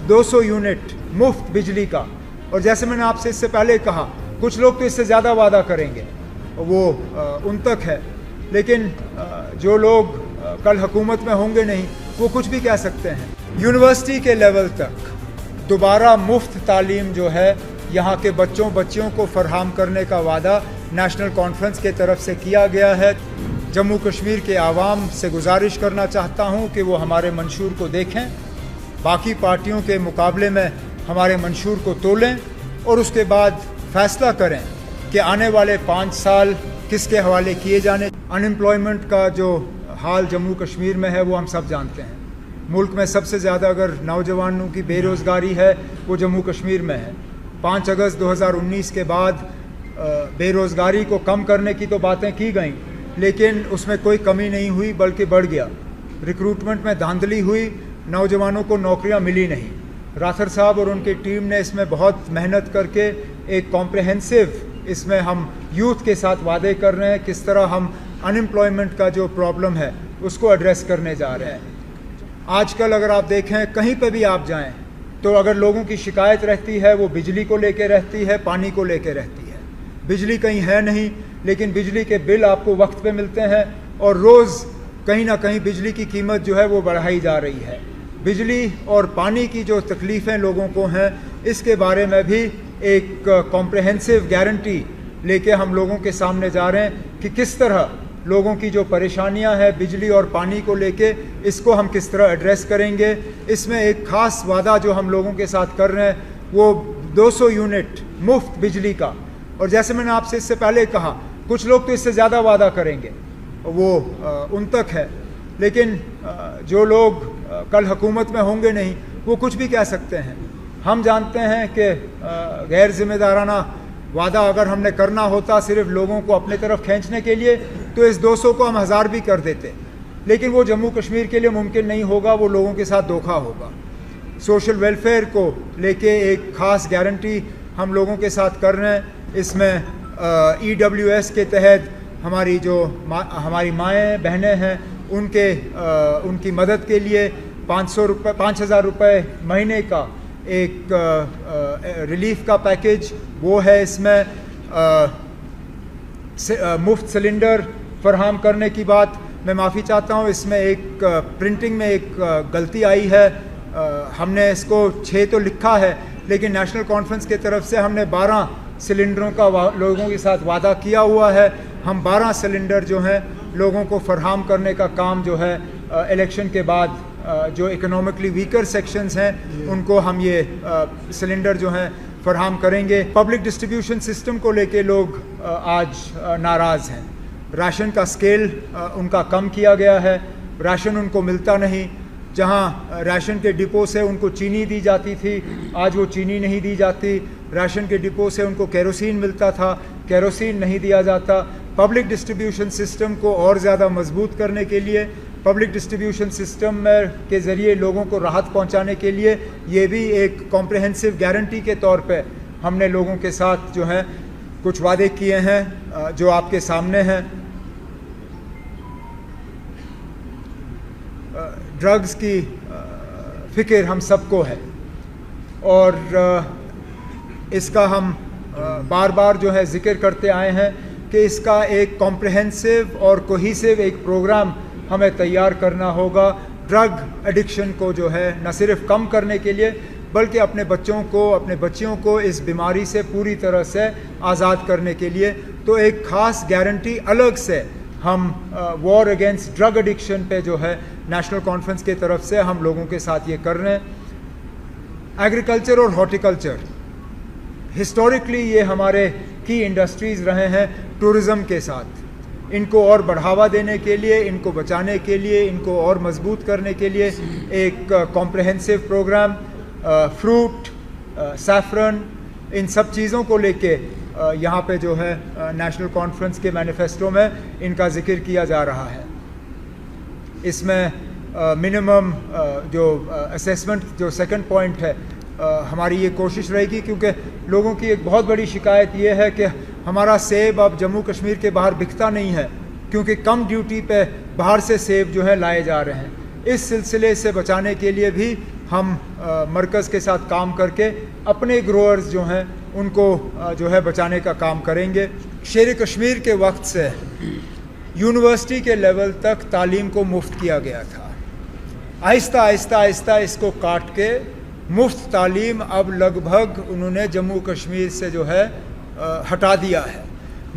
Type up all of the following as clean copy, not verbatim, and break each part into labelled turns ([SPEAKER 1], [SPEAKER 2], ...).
[SPEAKER 1] 200 unit मुफ्त बिजली का। और जैसे मैंने आपसे इससे पहले कहा, कुछ लोग तो इससे ज़्यादा वादा करेंगे, वो उन तक है, लेकिन जो लोग कल हुकूमत में होंगे नहीं, वो कुछ भी कह सकते हैं। यूनिवर्सिटी के लेवल तक दोबारा मुफ्त तालीम जो है यहाँ के बच्चियों को फराहम करने का वादा नेशनल कॉन्फ्रेंस के तरफ से किया गया है। जम्मू कश्मीर के आवाम से गुजारिश करना चाहता हूँ कि वो हमारे मंशूर को देखें, बाकी पार्टियों के मुकाबले में हमारे मंशूर को तोलें और उसके बाद फैसला करें कि आने वाले 5 साल किसके हवाले किए जाने। अनएम्प्लॉयमेंट का जो हाल जम्मू कश्मीर में है वो हम सब जानते हैं। मुल्क में सबसे ज़्यादा अगर नौजवानों की बेरोज़गारी है वो जम्मू कश्मीर में है। 5 अगस्त 2019 के बाद बेरोज़गारी को कम करने की तो बातें की गई, लेकिन उसमें कोई कमी नहीं हुई बल्कि बढ़ गया। रिक्रूटमेंट में धांधली हुई, नौजवानों को नौकरियां मिली नहीं। राथर साहब और उनकी टीम ने इसमें बहुत मेहनत करके एक कॉम्प्रहेंसिव, इसमें हम यूथ के साथ वादे कर रहे हैं किस तरह हम अनएम्प्लॉयमेंट का जो प्रॉब्लम है उसको एड्रेस करने जा रहे हैं। आजकल अगर आप देखें, कहीं पे भी आप जाएं तो अगर लोगों की शिकायत रहती है वो बिजली को लेके रहती है, पानी को लेके रहती है। बिजली कहीं है नहीं, लेकिन बिजली के बिल आपको वक्त पे मिलते हैं और रोज़ कहीं ना कहीं बिजली की कीमत जो है वो बढ़ाई जा रही है। बिजली और पानी की जो तकलीफ़ें लोगों को हैं, इसके बारे में भी एक कॉम्प्रहेंसिव गारंटी लेके हम लोगों के सामने जा रहे हैं कि किस तरह लोगों की जो परेशानियां हैं बिजली और पानी को लेके, इसको हम किस तरह एड्रेस करेंगे। इसमें एक ख़ास वादा जो हम लोगों के साथ कर रहे हैं वो 200 यूनिट मुफ्त बिजली का। और जैसे मैंने आपसे इससे पहले कहा, कुछ लोग तो इससे ज़्यादा वादा करेंगे, वो उन तक है, लेकिन जो लोग कल हुकूमत में होंगे नहीं, वो कुछ भी कह सकते हैं। हम जानते हैं कि गैर जिम्मेदाराना वादा अगर हमने करना होता सिर्फ लोगों को अपने तरफ खींचने के लिए, तो इस 200 को हम 1000 भी कर देते, लेकिन वो जम्मू कश्मीर के लिए मुमकिन नहीं होगा, वो लोगों के साथ धोखा होगा। सोशल वेलफेयर को लेके एक ख़ास गारंटी हम लोगों के साथ कर रहे हैं। इसमें EWS के तहत हमारी माएँ बहनें हैं, उनकी मदद के लिए 5,000 रुपये महीने का एक रिलीफ का पैकेज वो है। इसमें मुफ्त सिलेंडर फराहम करने की बात मैं माफ़ी चाहता हूँ, इसमें एक प्रिंटिंग में एक गलती आई है। हमने इसको 6 तो लिखा है, लेकिन नेशनल कॉन्फ्रेंस की तरफ से हमने 12 सिलेंडरों का लोगों के साथ वादा किया हुआ है। हम 12 सिलेंडर जो हैं लोगों को फराहम करने का काम जो है इलेक्शन के बाद जो इकोनॉमिकली वीकर सेक्शंस हैं उनको हम ये सिलेंडर जो हैं फराहम करेंगे। पब्लिक डिस्ट्रीब्यूशन सिस्टम को लेके लोग आज नाराज़ हैं। राशन का स्केल उनका कम किया गया है, राशन उनको मिलता नहीं। जहां राशन के डिपो से उनको चीनी दी जाती थी, आज वो चीनी नहीं दी जाती। राशन के डिपो से उनको केरोसिन मिलता था, केरोसिन नहीं दिया जाता। पब्लिक डिस्ट्रीब्यूशन सिस्टम को और ज़्यादा मजबूत करने के लिए, पब्लिक डिस्ट्रीब्यूशन सिस्टम के ज़रिए लोगों को राहत पहुंचाने के लिए, ये भी एक कॉम्प्रहेंसिव गारंटी के तौर पे हमने लोगों के साथ जो है कुछ वादे किए हैं जो आपके सामने हैं। ड्रग्स की फ़िक्र हम सबको है और इसका हम बार बार जो है ज़िक्र करते आए हैं कि इसका एक कॉम्प्रहेंसिव और कोहिसिव एक प्रोग्राम हमें तैयार करना होगा। ड्रग एडिक्शन को जो है न सिर्फ कम करने के लिए, बल्कि अपने बच्चियों को इस बीमारी से पूरी तरह से आज़ाद करने के लिए। तो एक ख़ास गारंटी अलग से हम वॉर अगेंस्ट ड्रग एडिक्शन पे जो है नेशनल कॉन्फ्रेंस की तरफ से हम लोगों के साथ ये कर रहे हैं। एग्रीकल्चर और हॉर्टिकल्चर हिस्टोरिकली ये हमारे की इंडस्ट्रीज़ रहे हैं टूरिज़म के साथ। इनको और बढ़ावा देने के लिए, इनको बचाने के लिए, इनको और मजबूत करने के लिए एक कॉम्प्रहेंसिव प्रोग्राम, फ्रूट, सैफरन, इन सब चीज़ों को लेके यहाँ पे जो है नेशनल कॉन्फ्रेंस के मैनिफेस्टो में इनका जिक्र किया जा रहा है। इसमें मिनिमम जो असेसमेंट जो सेकंड पॉइंट है, हमारी ये कोशिश रहेगी, क्योंकि लोगों की एक बहुत बड़ी शिकायत ये है कि हमारा सेब अब जम्मू कश्मीर के बाहर बिकता नहीं है, क्योंकि कम ड्यूटी पे बाहर से सेब जो है लाए जा रहे हैं। इस सिलसिले से बचाने के लिए भी हम मरकज़ के साथ काम करके अपने ग्रोअर्स जो हैं उनको जो है बचाने का काम करेंगे। शेर कश्मीर के वक्त से यूनिवर्सिटी के लेवल तक तालीम को मुफ्त किया गया था। आहिस्ता आहिस्ता आहिस्ता इसको काट के मुफ्त तालीम अब लगभग उन्होंने जम्मू कश्मीर से जो है हटा दिया है।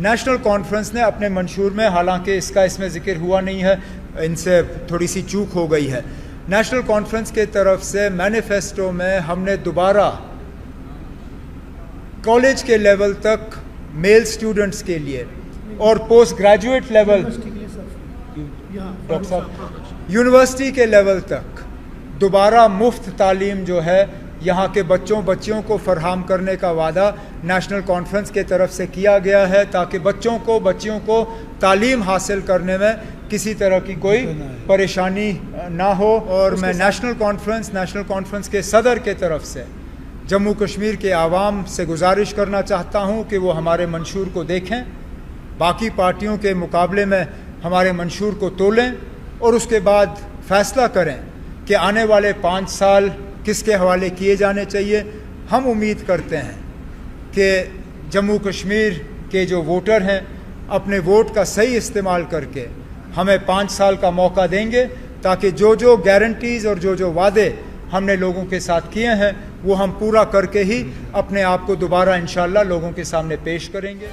[SPEAKER 1] नेशनल कॉन्फ्रेंस ने अपने मंशूर में, हालांकि इसमें ज़िक्र हुआ नहीं है, इनसे थोड़ी सी चूक हो गई है, नेशनल कॉन्फ्रेंस के तरफ से मैनिफेस्टो में हमने दोबारा कॉलेज के लेवल तक मेल स्टूडेंट्स के लिए और पोस्ट ग्रेजुएट लेवल, डॉक्टर साहब, यूनिवर्सिटी के लेवल तक दोबारा मुफ्त तालीम जो है यहाँ के बच्चियों को फरहम करने का वादा नेशनल कॉन्फ्रेंस के तरफ से किया गया है, ताकि बच्चियों को तालीम हासिल करने में किसी तरह की कोई परेशानी ना हो। और मैं नेशनल कॉन्फ्रेंस के सदर के तरफ से जम्मू कश्मीर के आवाम से गुजारिश करना चाहता हूँ कि वो हमारे मंशूर को देखें, बाकी पार्टियों के मुकाबले में हमारे मंशूर को तोलें और उसके बाद फ़ैसला करें कि आने वाले 5 साल किसके हवाले किए जाने चाहिए। हम उम्मीद करते हैं कि जम्मू कश्मीर के जो वोटर हैं अपने वोट का सही इस्तेमाल करके हमें 5 साल का मौका देंगे, ताकि जो गारंटीज़ और जो वादे हमने लोगों के साथ किए हैं वो हम पूरा करके ही अपने आप को दोबारा इंशाअल्लाह लोगों के सामने पेश करेंगे।